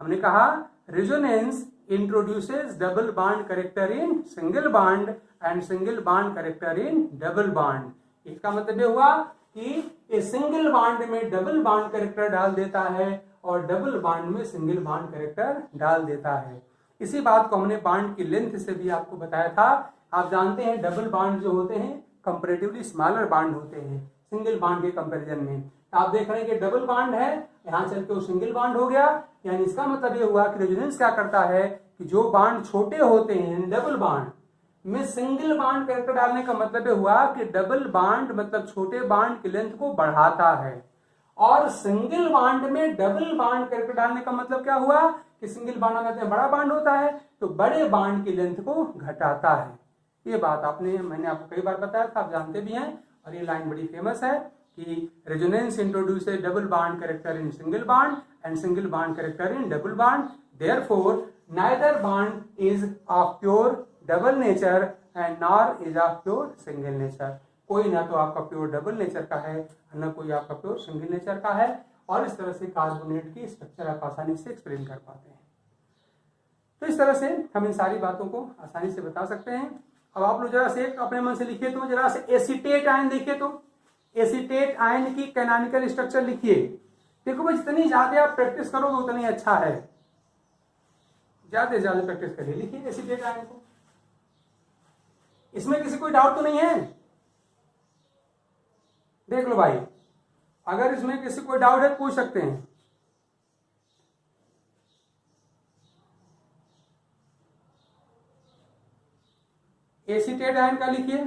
हमने कहा resonance introduces double bond character in single bond and single bond character in double bond. इसका मतलब ये हुआ कि इस सिंगल बॉन्ड में डबल बॉन्ड कैरेक्टर डाल देता है और डबल बॉन्ड में सिंगल बॉन्ड कैरेक्टर डाल देता है। इसी बात को हमने बॉन्ड की लेंथ से भी आपको बताया था। आप जानते हैं डबल बॉन्ड जो होते हैं कंपैरेटिवली स्मॉलर बॉन्ड होते हैं सिंगल बॉन्ड के कंपैरिजन में। आप देख रहे हैं कि डबल बॉन्ड है, यहाँ चल के वो सिंगल बॉन्ड हो गया। यानी इसका मतलब ये हुआ कि रेजोनेंस क्या करता है कि जो बॉन्ड छोटे होते हैं डबल बॉन्ड में सिंगल बॉन्ड कैरेक्टर डालने का मतलब हुआ कि डबल बॉन्ड मतलब छोटे बॉन्ड की लेंथ को बढ़ाता है, और सिंगल बॉन्ड में डबल बॉन्ड कैरेक्टर डालने का मतलब क्या हुआ कि सिंगल बॉन्ड में बड़ा बॉन्ड होता है तो बड़े बॉन्ड की लेंथ को घटाता है। ये बात मैंने आपको कई बार बताया था, आप जानते भी हैं। और ये लाइन बड़ी फेमस है कि resonance introduces double bond character in single bond and single bond character in double bond, therefore neither bond is of pure double nature and nor is of pure single nature. कोई ना तो आपका pure double nature का है ना कोई आपका pure single nature का है। और इस तरह से कार्बोनेट की स्ट्रक्चर आप आसानी से एक्सप्लेन कर पाते हैं। तो इस तरह से हम इन सारी बातों को आसानी से बता सकते हैं। अब आप लोग जरा से अपने मन से लिखिए, तो जरा से एसीटेट आयन देखिए, तो एसीटेट आयन की कैनोनिकल स्ट्रक्चर लिखिए। देखो भाई जितनी ज्यादा आप प्रैक्टिस करोगे उतना ही अच्छा है, ज्यादा से ज्यादा प्रैक्टिस करिए। लिखिए एसीटेट आयन को। इसमें किसी कोई डाउट तो नहीं है? देख लो भाई, अगर इसमें किसी कोई डाउट है पूछ सकते हैं। एसीटेट आयन का लिखिए।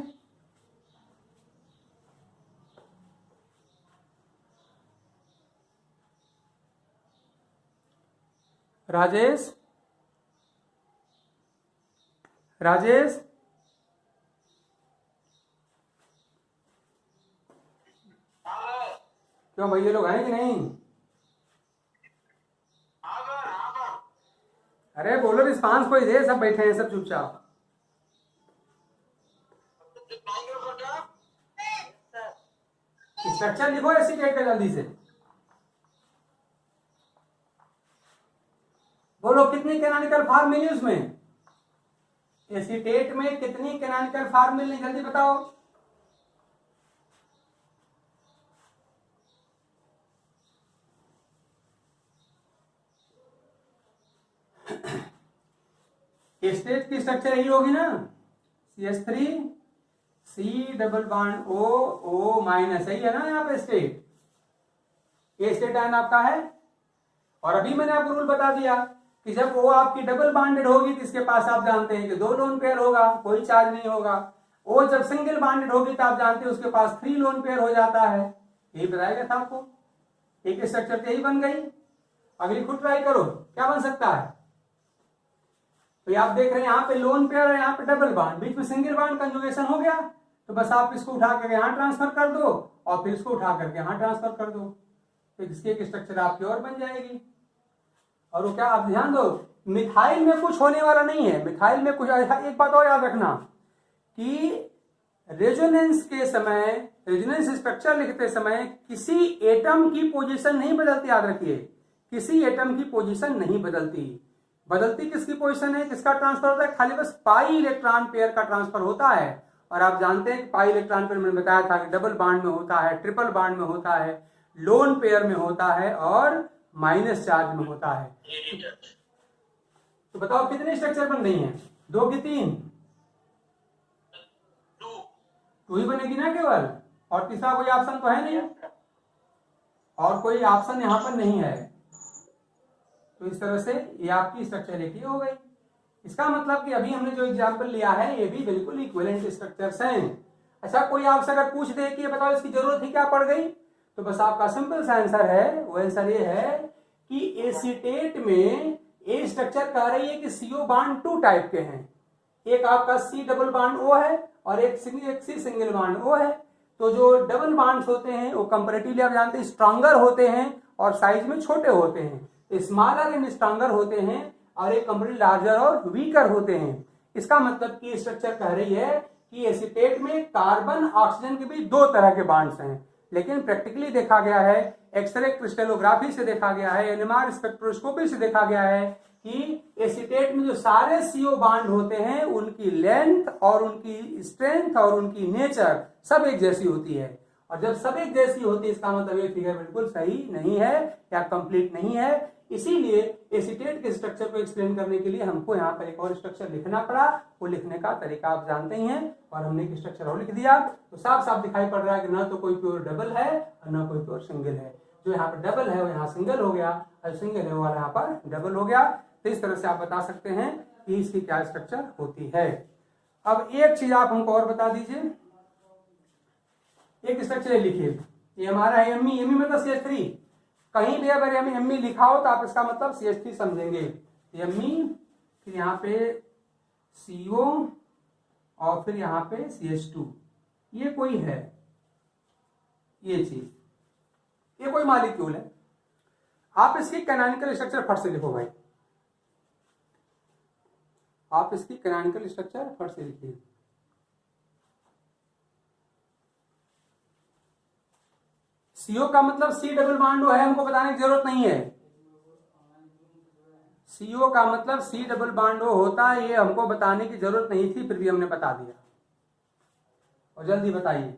राजेश, राजेश क्यों भाई, ये लोग हैं कि नहीं? अरे बोलो, रिस्पांस कोई दे, सब बैठे हैं सब चुपचाप। स्ट्रक्चर लिखो एसीटेट का जल्दी से। बोलो कितनी कैनोनिकल फॉर्म मिली उसमें? एसीटेट में कितनी कैनोनिकल फॉर्म मिली, जल्दी बताओ। स्टेट की स्ट्रक्चर यही होगी ना, CH3 C double bond O O minus, सही है ना यहाँ पे स्टेट। ए स्टेट आयन आपका है। और अभी मैंने आपको रूल बता दिया कि जब वो आपकी डबल बॉन्डेड होगी तो इसके पास आप जानते हैं कि 2 लोन पेयर होगा, कोई चार्ज नहीं होगा। वो जब सिंगल बॉन्डेड होगी तो आप जानते हैं उसके पास 3 लोन पेयर हो जाता है। यही बताया गया था आपको। एक स्ट्रक्चर तो यही बन गई। अगली खुद ट्राई करो, क्या बन सकता है। तो आप देख रहे हैं यहाँ पे लोन पेयर है, यहाँ पे डबल बॉन्ड, बीच में सिंगल बॉन्ड कंजुगेशन हो गया। तो बस आप इसको उठा करके यहाँ ट्रांसफर कर दो और फिर इसको उठा करके यहाँ ट्रांसफर कर दो, तो इसकी एक स्ट्रक्चर आपकी और बन जाएगी। और वो क्या, आप ध्यान दो, मिथाइल में कुछ होने वाला नहीं है। मिथाइल में कुछ, एक बात और याद रखना कि रेजोनेंस के समय, रेजोनेंस स्ट्रक्चर लिखते समय किसी एटम की पोजीशन नहीं बदलती। याद रखिए, किसी एटम की पोजीशन नहीं बदलती। बदलती किसकी पोजीशन है, किसका ट्रांसफर होता है, खाली बस पाई इलेक्ट्रॉन पेयर का ट्रांसफर होता है। और आप जानते हैं कि पाई इलेक्ट्रॉन पेयर मैंने बताया था कि डबल बॉन्ड में होता है, ट्रिपल बॉन्ड में होता है, लोन पेयर में होता है और माइनस चार्ज में होता है। तो बताओ कितने स्ट्रक्चर बन रही हैं, 2 की 3? 2 ही बनेगी ना केवल, और तीसरा कोई ऑप्शन तो है नहीं, और कोई ऑप्शन यहां पर नहीं है। तो इस तरह से ये आपकी स्ट्रक्चर एक ही हो गई। इसका मतलब कि अभी हमने जो एग्जांपल लिया है ये भी बिल्कुल इक्विवेलेंट स्ट्रक्चर्स हैं। अच्छा, कोई आपसे अगर पूछ दे कि बताओ इसकी जरूरत ही क्या पड़ गई, तो बस आपका सिंपल सा आंसर है, वो आंसर ये है कि एसीटेट में ए स्ट्रक्चर कह रही है कि CO बॉन्ड 2 टाइप के हैं। एक आपका C डबल बॉन्ड O है और एक C सिंगल बॉन्ड O है। तो जो डबल बॉन्ड्स होते हैं वो कंपैरेटिवली आप जानते हैं स्ट्रॉन्गर होते हैं और साइज में छोटे होते हैं। स्मॉलर एंड स्ट्रॉन्गर होते हैं और एक कंपैरेटिवली लार्जर और वीकर होते हैं। इसका मतलब कि स्ट्रक्चर कह रही है कि एसीटेट में कार्बन ऑक्सीजन के बीच 2 तरह के बॉन्ड्स हैं। लेकिन प्रैक्टिकली देखा गया है, एक्सरे क्रिस्टलोग्राफी से देखा गया है, एनएमआर स्पेक्ट्रोस्कोपी से देखा गया है कि एसीटेट में जो सारे CO बॉन्ड होते हैं उनकी लेंथ और उनकी स्ट्रेंथ और उनकी नेचर सब एक जैसी होती है। और जब सब एक जैसी होती है इसका मतलब ये फिगर बिल्कुल सही नहीं है या कंप्लीट नहीं है। इसीलिए एसीटेट के स्ट्रक्चर को एक्सप्लेन करने के लिए हमको यहाँ पर एक और स्ट्रक्चर लिखना पड़ा। वो लिखने का तरीका आप जानते ही हैं, और हमने एक स्ट्रक्चर और लिख दिया। तो साफ साफ दिखाई पड़ रहा है कि ना तो कोई प्योर डबल है और ना कोई प्योर सिंगल है। जो यहाँ पर डबल है वो यहाँ सिंगल हो गया और सिंगल है वो वाला यहाँ पर डबल हो गया। तो इस तरह से आप बता सकते हैं कि इसकी क्या स्ट्रक्चर होती है। अब एक चीज आप हमको और बता दीजिए, एक स्ट्रक्चर लिखिए, ये हमारा है एमी मतलब CH3। कहीं भी अगर एमी लिखा हो तो आप इसका मतलब CH3 समझेंगे। एमी, फिर यहाँ पे CO और फिर यहाँ पे CH2, ये कोई है, ये चीज, ये कोई मॉलिक्यूल है। आप इसकी कैनोनिकल स्ट्रक्चर फट से लिखो भाई, आप इसकी कैनोनिकल स्ट्रक्चर फट से लिखिए। CO का मतलब C डबल बॉन्ड O है, हमको बताने की जरूरत नहीं है। CO का मतलब C डबल बॉन्ड O होता है, ये हमको बताने की जरूरत नहीं थी, फिर भी हमने बता दिया। और जल्दी बताइए,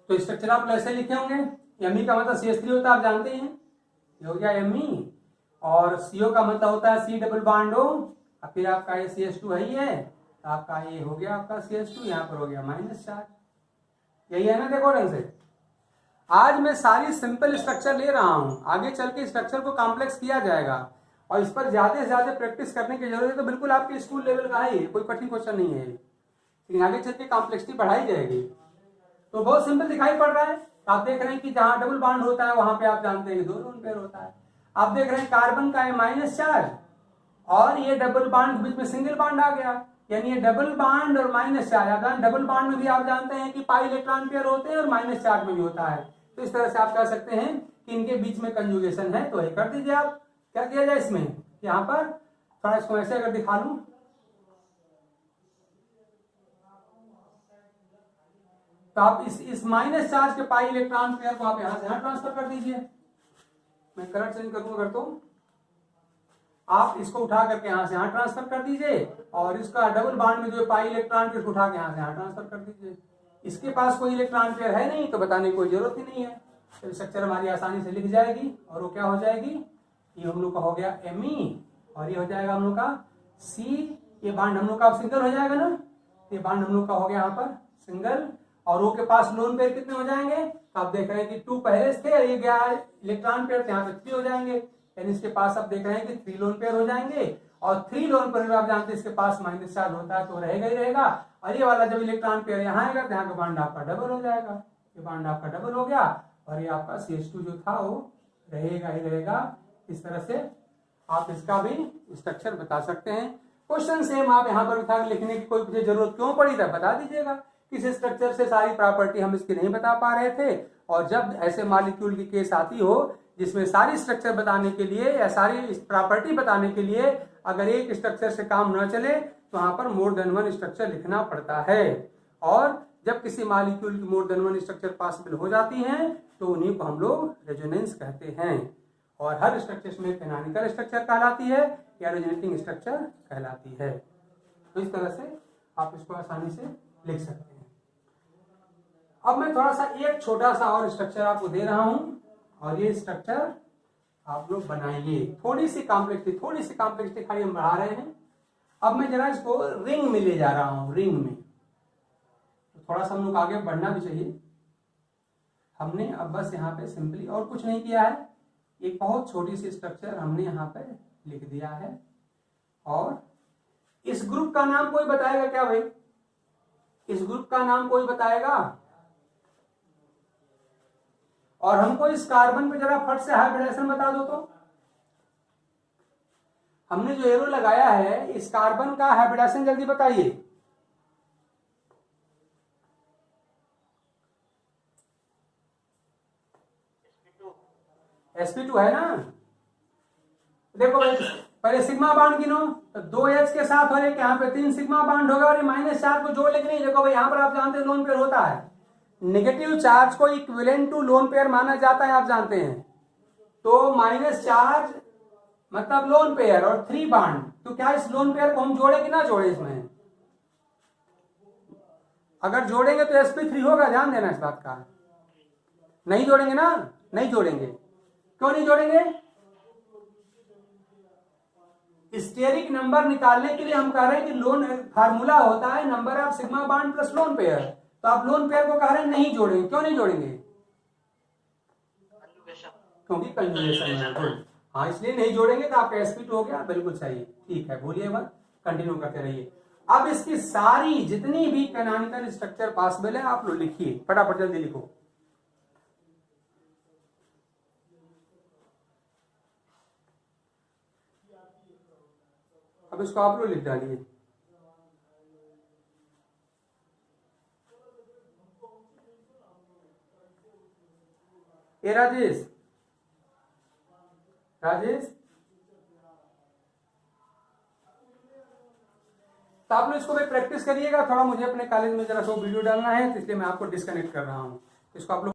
तो स्ट्रक्चर आप कैसे लिखे होंगे। एमी का मतलब CH3 होता है, आप जानते हैं, ये हो गया एमी। और CO का मतलब होता है C डबल बॉन्ड O, और फिर आपका ये CH2 है ही है, तो आपका ये हो गया आपका CH2, यहाँ पर हो गया माइनस चार्ज। यही है ना, देखो ढंग से। आज मैं सारी सिंपल स्ट्रक्चर ले रहा हूँ, आगे चल के स्ट्रक्चर को कॉम्प्लेक्स किया जाएगा और इस पर ज्यादा से ज्यादा प्रैक्टिस करने की जरूरत है। तो बिल्कुल आपके स्कूल लेवल का है, कोई कठिन क्वेश्चन नहीं है, लेकिन आगे चल के कॉम्प्लेक्सिटी बढ़ाई जाएगी। तो बहुत सिंपल दिखाई पड़ रहा है। आप देख रहे हैं कि जहां डबल बॉन्ड होता है वहां पे आप जानते हैं कि 2 लोन पेयर होता है। आप देख रहे हैं कार्बन का है माइनस चार्ज और ये डबल बॉन्ड बीच में सिंगल बॉन्ड आ गया, यानी ये डबल बॉन्ड और माइनस चार्ज। डबल बॉन्ड में भी आप जानते हैं कि पाई इलेक्ट्रॉन पेयर होते हैं और माइनस चार्ज में भी होता है। तो इस तरह से आप कह सकते हैं कि इनके बीच में कंजुगेशन है। तो ये कर दीजिए आप, क्या किया जाए इसमें, यहाँ पर थोड़ा इसको ऐसे अगर दिखा लूं, तो आप इस माइनस चार्ज के पाई इलेक्ट्रॉन पेयर को आप यहां से यहां ट्रांसफर कर दीजिए। मैं करंट चेंज करूंगा अगर, तो आप इसको उठा करके यहां से यहां ट्रांसफर कर दीजिए और इसका डबल बॉन्ड में जो पाई इलेक्ट्रॉन पेयर उठा के यहां से यहां ट्रांसफर कर दीजिए। इसके पास कोई इलेक्ट्रॉन पेयर है नहीं तो बताने की कोई जरूरत ही नहीं है, तो स्ट्रक्चर हमारी आसानी से लिख जाएगी। और वो क्या हो जाएगी, ये हम लोग का हो गया Me और ये हो जाएगा हम लोग का C। ये बांड हम लोग का सिंगल हो जाएगा ना, ये बांड हम लोग का हो गया यहाँ पर सिंगल। और वो के पास लोन पेयर कितने हो जाएंगे, तो आप देख रहे हैं कि 2 पहले थे और ये गया इलेक्ट्रॉन पेयर, यहाँ पे 3 हो जाएंगे, यानी इसके पास आप देख रहे हैं कि 3 लोन पेयर हो जाएंगे। और 3 लोन पेयर आप जानते हैं इसके पास माइनस चार्ज होता है तो रहेगा ही रहेगा। और ये वाला जब इलेक्ट्रॉन पेयर यहाँ आएगा तो यहाँ का बांड आपका डबल हो जाएगा, ये बांड आपका डबल हो गया और ये आपका CH2 जो था वो रहेगा ही रहेगा। इस तरह से आप इसका भी स्ट्रक्चर बता सकते हैं। क्वेश्चन सेम आप यहाँ पर उठा लिखने की कोई मुझे जरूरत क्यों पड़ी था बता दीजिएगा। किस स्ट्रक्चर से सारी प्रॉपर्टी हम इसकी नहीं बता पा रहे थे, और जब ऐसे मॉलिक्यूल की केस आती हो जिसमें सारी स्ट्रक्चर बताने के लिए या सारी प्रॉपर्टी बताने के लिए अगर एक स्ट्रक्चर से काम न चले तो वहां पर मोर देन वन स्ट्रक्चर लिखना पड़ता है। और जब किसी मॉलिक्यूल की मोर देन वन स्ट्रक्चर पॉसिबल हो जाती हैं तो उन्हीं को हम लोग रेजोनेंस कहते हैं। और हर स्ट्रक्चर में कैनोनिकल स्ट्रक्चर कहलाती है या रेजोनेटिंग स्ट्रक्चर कहलाती है। तो इस तरह से आप इसको आसानी से लिख सकते हैं। अब मैं थोड़ा सा एक छोटा सा और स्ट्रक्चर आपको दे रहा हूं और ये स्ट्रक्चर आप लोग बनाइए। थोड़ी सी कॉम्प्लेक्सिटी खाली हम बढ़ा रहे हैं। अब मैं जरा इसको रिंग में ले जा रहा हूं, रिंग में तो थोड़ा सा हम लोग आगे बढ़ना भी चाहिए। हमने अब बस यहाँ पे सिंपली और कुछ नहीं किया है, एक बहुत छोटी सी स्ट्रक्चर हमने यहाँ पे लिख दिया है। और इस ग्रुप का नाम कोई बताएगा क्या भाई, इस ग्रुप का नाम कोई बताएगा? और हमको इस कार्बन पे जरा फट से हाइब्रिडेशन बता दो तो। हमने जो एरो लगाया है इस कार्बन का हाइब्रिडेशन जल्दी बताइए। sp2 है ना, देखो पहले सिग्मा बांड गिनो तो 2H के साथ और एक यहाँ पे 3 सिग्मा बांड होगा और -4 को जोड़ लेके नहीं। देखो भाई यहाँ पर आप जानते हैं लोन पेयर होता है, नेगेटिव चार्ज को इक्विवेलेंट टू लोन पेयर माना जाता है, आप जानते हैं। तो माइनस चार्ज मतलब लोन पेयर और 3 बांड, तो क्या इस लोन पेयर को हम जोड़े कि ना जोड़े? इसमें अगर जोड़ेंगे तो sp3 होगा, ध्यान देना इस बात का। नहीं जोड़ेंगे ना, नहीं जोड़ेंगे। क्यों नहीं जोड़ेंगे? स्टेरिक नंबर निकालने के लिए हम कह रहे हैं कि लोन फार्मूला होता है number of sigma bond plus lone pair, तो आप लोन पेयर को कह रहे हैं नहीं जोड़ेंगे। क्यों नहीं जोड़ेंगे? क्योंकि कंजुगेशन है। हाँ, इसलिए नहीं जोड़ेंगे। तो आपका sp2 हो गया, बिल्कुल सही, ठीक है। बोलिए बात, कंटिन्यू करते रहिए। अब इसकी सारी जितनी भी कैनोनिकल स्ट्रक्चर पॉसिबल है आप लोग लिखिए, फटाफट जल्दी लिखो। अब इसको आप लोग लिख डालिए। ए राजेश, तो आप लोग इसको भी प्रैक्टिस करिएगा थोड़ा। मुझे अपने कॉलेज में जरा सो वीडियो डालना है तो इसलिए मैं आपको डिस्कनेक्ट कर रहा हूं। इसको आप लोग